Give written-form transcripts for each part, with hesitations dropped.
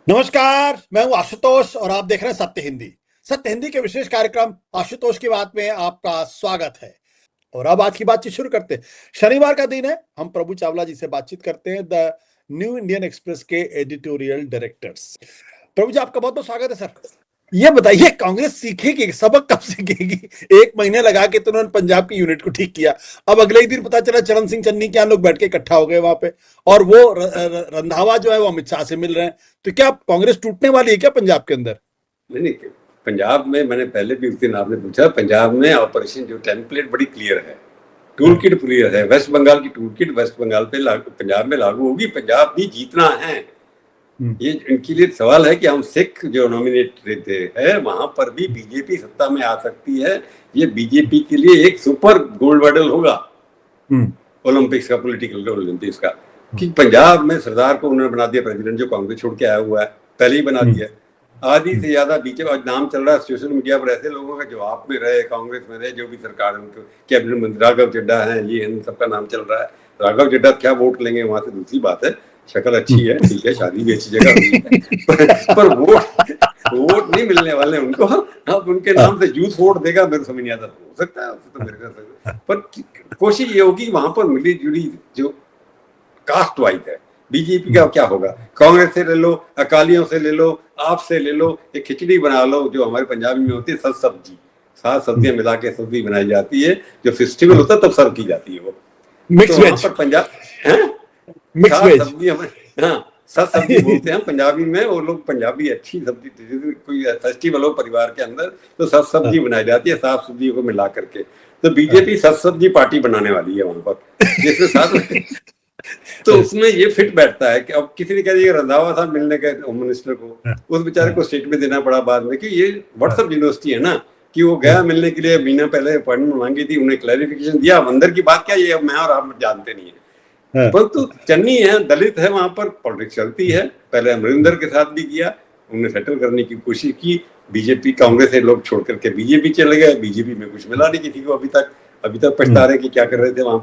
नमस्कार, मैं हूं आशुतोष और आप देख रहे हैं सत्य हिंदी। सत्य हिंदी के विशेष कार्यक्रम आशुतोष की बात में आपका स्वागत है। और अब आज की बातचीत शुरू करते हैं। शनिवार का दिन है, हम प्रभु चावला जी से बातचीत करते हैं, द न्यू इंडियन एक्सप्रेस के एडिटोरियल डायरेक्टर्स। प्रभु जी, आपका बहुत बहुत स्वागत है सर। ये बताइए, कांग्रेस सीखेगी, सबक कब सीखेगी? 1 महीने लगा के तो उन्होंने पंजाब की यूनिट को ठीक किया। अब अगले ही दिन पता चला चरण सिंह चन्नी के यहाँ लोग बैठ के इकट्ठा हो गए वहां पे, और वो रंधावा जो है वो अमित शाह से मिल रहे हैं। तो क्या कांग्रेस टूटने वाली है क्या पंजाब के अंदर? नहीं नहीं, पंजाब में मैंने पहले भी उस दिन आपने पूछा, पंजाब में ऑपरेशन जो टेम्पलेट बड़ी क्लियर है, टूल किट क्लियर है। वेस्ट बंगाल की टूल किट वेस्ट बंगाल पे पंजाब में लागू होगी। पंजाब भी जीतना है। ये इनके लिए सवाल है कि हम सिख जो नॉमिनेट देते हैं वहां पर भी बीजेपी सत्ता में आ सकती है। ये बीजेपी के लिए एक सुपर गोल्ड मेडल होगा ओलंपिक्स का, पॉलिटिकल ओलंपिक्स का, कि पंजाब में सरदार को उन्होंने बना दिया प्रेसिडेंट, जो कांग्रेस छोड़ के आया हुआ है, पहले ही बना दिया। आधी से ज्यादा बीजेपी आज नाम चल रहा है सोशल मीडिया पर ऐसे लोगों का जो आप में रहे, कांग्रेस में रहे, जो भी सरकार उनको कैबिनेट मंत्री राघव चड्ढा है, ये इन सबका नाम चल रहा है। राघव चड्ढा क्या वोट लेंगे वहां से दूसरी बात है, शक्ल अच्छी है, ठीक है, शादी भी अच्छी जगह हुई है, पर वोट नहीं मिलने वाले उनको। अब उनके नाम से यूथ वोट देगा, मेरे समझ नहीं आता। हो सकता है तो मेरे ख्याल, पर कोशिश ये होगी वहां पर मिली जुली जो कास्ट वाइज है। बीजेपी का क्या होगा, कांग्रेस से ले लो, अकालियों से ले लो, आपसे ले लो, एक खिचड़ी बना लो जो हमारे पंजाबी में होती है, सब्जी सब्जी, 7 सब्जियां मिला के सब्जी बनाई जाती है, जो फेस्टिवल होता है तब सर्व की जाती है वो। मिक्स तो वहां वेज। पर पंजाब है, मिक्स सात वेज। सब्जी हाँ, सत सब्जी बोलते हैं पंजाबी में। वो लोग पंजाबी अच्छी सब्जी, कोई फेस्टिवल हो परिवार के अंदर तो सत सब्जी बनाई जाती है, 7 सब्जियों को मिला करके। तो बीजेपी सत सब्जी पार्टी बनाने वाली है वहां पर, जिसमें साथ तो उसमें ये फिट बैठता है कि अब किसी ने कह दिया रंधावा साहब मिलने गए होम मिनिस्टर को, उस बेचारे को स्टेटमेंट देना पड़ा बाद में कि ये व्हाट्सएप यूनिवर्सिटी है ना, कि वो गया मिलने के लिए, महीना पहले अपॉइंटमेंट मांगी थी, उन्हें क्लैरिफिकेशन दिया। अब अंदर की बात क्या, ये मैं और आप जानते नहीं है। परंतु चन्नी है, दलित है, वहां पर पॉलिटिक्स चलती है। पहले अमरिंदर के साथ भी किया, उन्हें सेटल करने की कोशिश की। बीजेपी कांग्रेस से लोग छोड़ करके बीजेपी चले गए, बीजेपी में कुछ मिला नहीं किसी को अभी तक पछता रहे कि क्या कर रहे थे वहां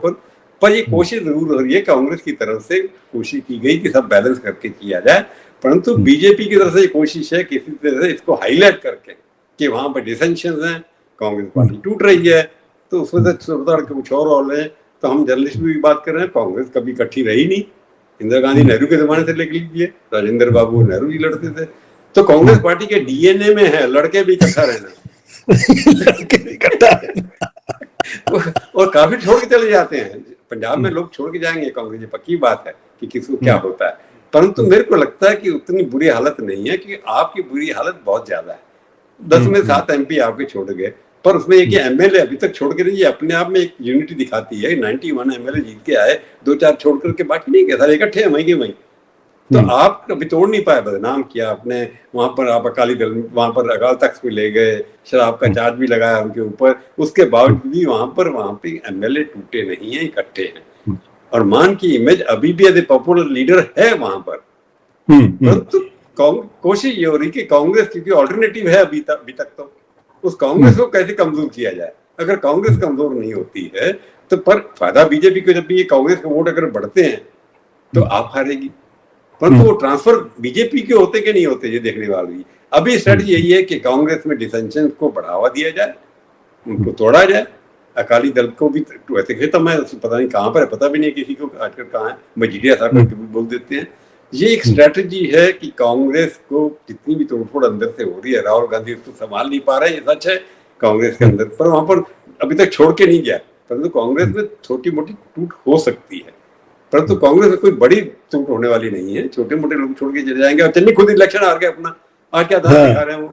पर ये कोशिश जरूर हो रही है कांग्रेस की तरफ से, कोशिश की गई कि सब बैलेंस करके किया जाए। परंतु बीजेपी की तरफ से ये कोशिश है किसी तरह से इसको हाईलाइट करके कि वहां पर डिसेंशन है, कांग्रेस पार्टी टूट रही है, तो उसमें से कुछ और है। तो हम जर्नलिस्ट भी बात कर रहे हैं, कांग्रेस कभी इकट्ठी रही नहीं। इंदिरा गांधी नेहरू के जमाने से लेकर लीजिए, राजेंद्र बाबू नेहरू जी लड़ते थे। तो कांग्रेस पार्टी के डीएनए में है लड़के भी इकट्ठा रहना। लड़के भी इकट्ठा और काफी छोड़ के चले जाते हैं। पंजाब में लोग छोड़ के जाएंगे कांग्रेस, पक्की बात है कि किसको क्या होता है। परंतु मेरे को लगता है कि उतनी बुरी हालत नहीं है, कि आपकी बुरी हालत बहुत ज्यादा है। 10 में 7 एमपी आपके छोड़ गए, पर उसमें एक एमएलए अभी तक छोड़ के नहीं, अपने आप में एक यूनिटी दिखाती है। 91 एमएलए जीत के आए, 2-4 छोड़ करके बाकी नहीं गए, सारे इकट्ठे हैं वहीं के वहीं। तो आप कभी तोड़ नहीं पाए, बदनाम किया आपने वहां पर। आप अकाली दल वहां पर अकाल तख्त भी ले गए, शराब का चार्ज भी लगाया उनके ऊपर, उसके बावजूद भी वहां पे एमएलए टूटे नहीं है, इकट्ठे हैं। और मान की इमेज अभी भी यदि पॉपुलर लीडर है वहां पर। परंतु कोशिश ये हो रही कि कांग्रेस, क्योंकि ऑल्टरनेटिव है अभी तक तो उस कांग्रेस को कैसे कमजोर किया जाए। अगर कांग्रेस कमजोर नहीं होती है तो पर फायदा बीजेपी को, जब भी ये कांग्रेस के वोट अगर बढ़ते हैं तो आप हारेगी। परंतु वो ट्रांसफर बीजेपी के होते कि नहीं होते, ये देखने वाली। अभी स्ट्रेटजी यही है कि कांग्रेस में डिसेंशन को बढ़ावा दिया जाए, उनको तोड़ा जाए। अकाली दल को भी वैसे कहता, मैं पता नहीं कहां पर है, पता भी नहीं किसी को आजकल कहाँ है, मजीठिया साहब करके भी बोल देते हैं। ये एक स्ट्रेटजी है कि कांग्रेस को जितनी भी तोड़फोड़ अंदर से हो रही है, राहुल गांधी उसको संभाल नहीं पा रहे, ये सच है कांग्रेस के अंदर, पर वहां पर अभी तक छोड़ के नहीं गया। परंतु कांग्रेस में छोटी मोटी टूट हो सकती है, परंतु कांग्रेस में कोई बड़ी टूट होने वाली नहीं है। छोटे मोटे लोग छोड़ के चले जाएंगे। और चन्नी खुद इलेक्शन हार गए अपना, आज क्या दांत दिखा रहे हैं वो,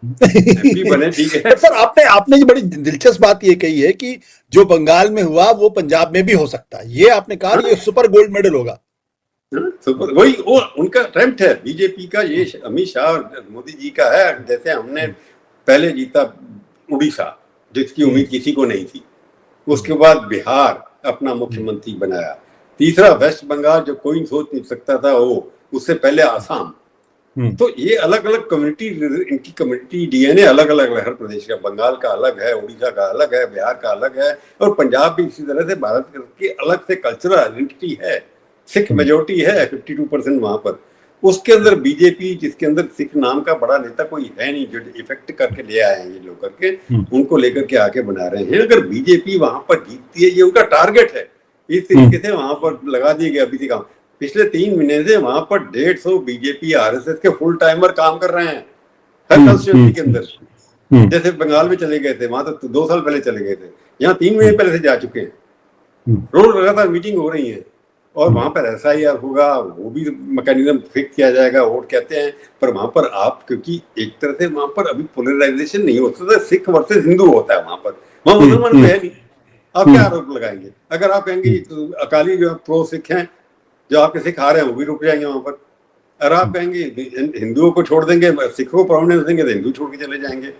एमपी बने, ठीक है। सर, आपने जो बड़ी दिलचस्प बात ये कही है कि जो बंगाल में हुआ वो पंजाब में भी हो सकता है। ये आपने कहा, ये सुपर गोल्ड मेडल होगा। वही वो उनका अटेम्प्ट है बीजेपी का, ये अमित शाह और मोदी जी का है। जैसे हमने पहले जीता उड़ीसा, जिसकी उम्मीद किसी को नहीं थी, उसके बाद बिहार अपना मुख्यमंत्री बनाया, तीसरा वेस्ट बंगाल जो कोई सोच नहीं सकता था वो, उससे पहले आसाम। तो ये अलग अलग कम्युनिटी, इनकी कम्युनिटी डीएनए अलग अलग है। हर प्रदेश का, बंगाल का अलग है, उड़ीसा का अलग है, बिहार का अलग है, और पंजाब भी इसी तरह से भारत की अलग से कल्चरल आइडेंटिटी है। सिख मेजोरिटी है 52% वहां पर। उसके अंदर बीजेपी, जिसके अंदर सिख नाम का बड़ा नेता कोई है नहीं, जो इफेक्ट करके ले आए हैं ये लोग करके, उनको लेकर के आके बना रहे हैं। अगर बीजेपी वहां पर जीतती है, ये उनका टारगेट है, इस तरीके से वहां पर लगा दिए गया। अभी काम पिछले 3 महीने से वहां पर 150 बीजेपी आरएसएस के फुल टाइमर काम कर रहे हैं हर कंस्टिट्यूंसी के अंदर। जैसे बंगाल में चले गए थे, वहां तो 2 साल पहले चले गए थे, यहाँ 3 महीने पहले से जा चुके हैं। रोज लगातार मीटिंग हो रही है, और वहां पर SIR होगा, वो भी मैकेनिज्म फिक्स किया जाएगा, वोट कहते हैं। पर वहां पर आप, क्योंकि एक तरह से वहां पर अभी पोलराइजेशन नहीं होता, सिख वर्सेस हिंदू होता है वहां पर, वहां मुसलमान तो है नहीं। आप क्या आरोप लगाएंगे? अगर आप कहेंगे अकाली जो प्रो सिख हैं, जो आपके सिख आ रहे हैं, वो भी रुक जाएंगे वहां पर। अगर आप कहेंगे हिंदुओं को छोड़ देंगे, सिखों को प्रोमिनेंस देंगे, तो हिंदू छोड़ के चले जाएंगे।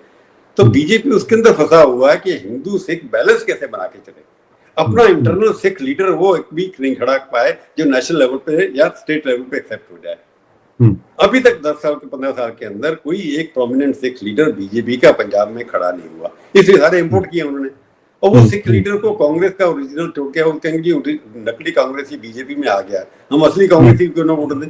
तो बीजेपी उसके अंदर फंसा हुआ है कि हिंदू सिख बैलेंस कैसे बना के चले। अपना इंटरनल सिख लीडर वो एक भी नहीं खड़ा पाए जो नेशनल लेवल पे या स्टेट लेवल पे एक्सेप्ट हो जाए। अभी तक 10 साल के 15 साल के अंदर कोई एक प्रोमिनेंट सिख लीडर बीजेपी का पंजाब में खड़ा नहीं हुआ, इसलिए सारे इंपोर्ट किए उन्होंने। और वो सिख लीडर को कांग्रेस का ओरिजिनल छोड़ के वो कहेंगे जी नकली कांग्रेसी बीजेपी में आ गया, हम असली कांग्रेसी क्यों ना वोट दें?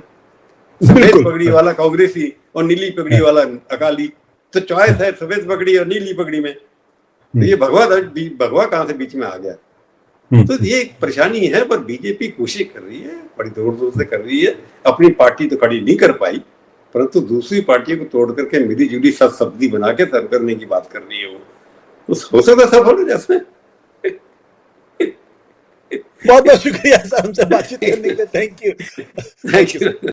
सफेद पगड़ी वाला कांग्रेसी और नीली पगड़ी वाला अकाली, तो चॉइस है सफेद पगड़ी और नीली पगड़ी में। तो ये भगवा कहां से बीच में आ गया? तो ये एक परेशानी है। पर बीजेपी कोशिश कर रही है, बड़ी जोर जोर से कर रही है। अपनी पार्टी तो खड़ी नहीं कर पाई, परंतु दूसरी पार्टियों को तोड़ करके मिली जुली सब्जी बना के सर्व करने की बात कर रही है। वो हो सकता सफल हो जैसे। बहुत बहुत शुक्रिया सर हमसे बातचीत करने के लिए। Thank you. Thank you.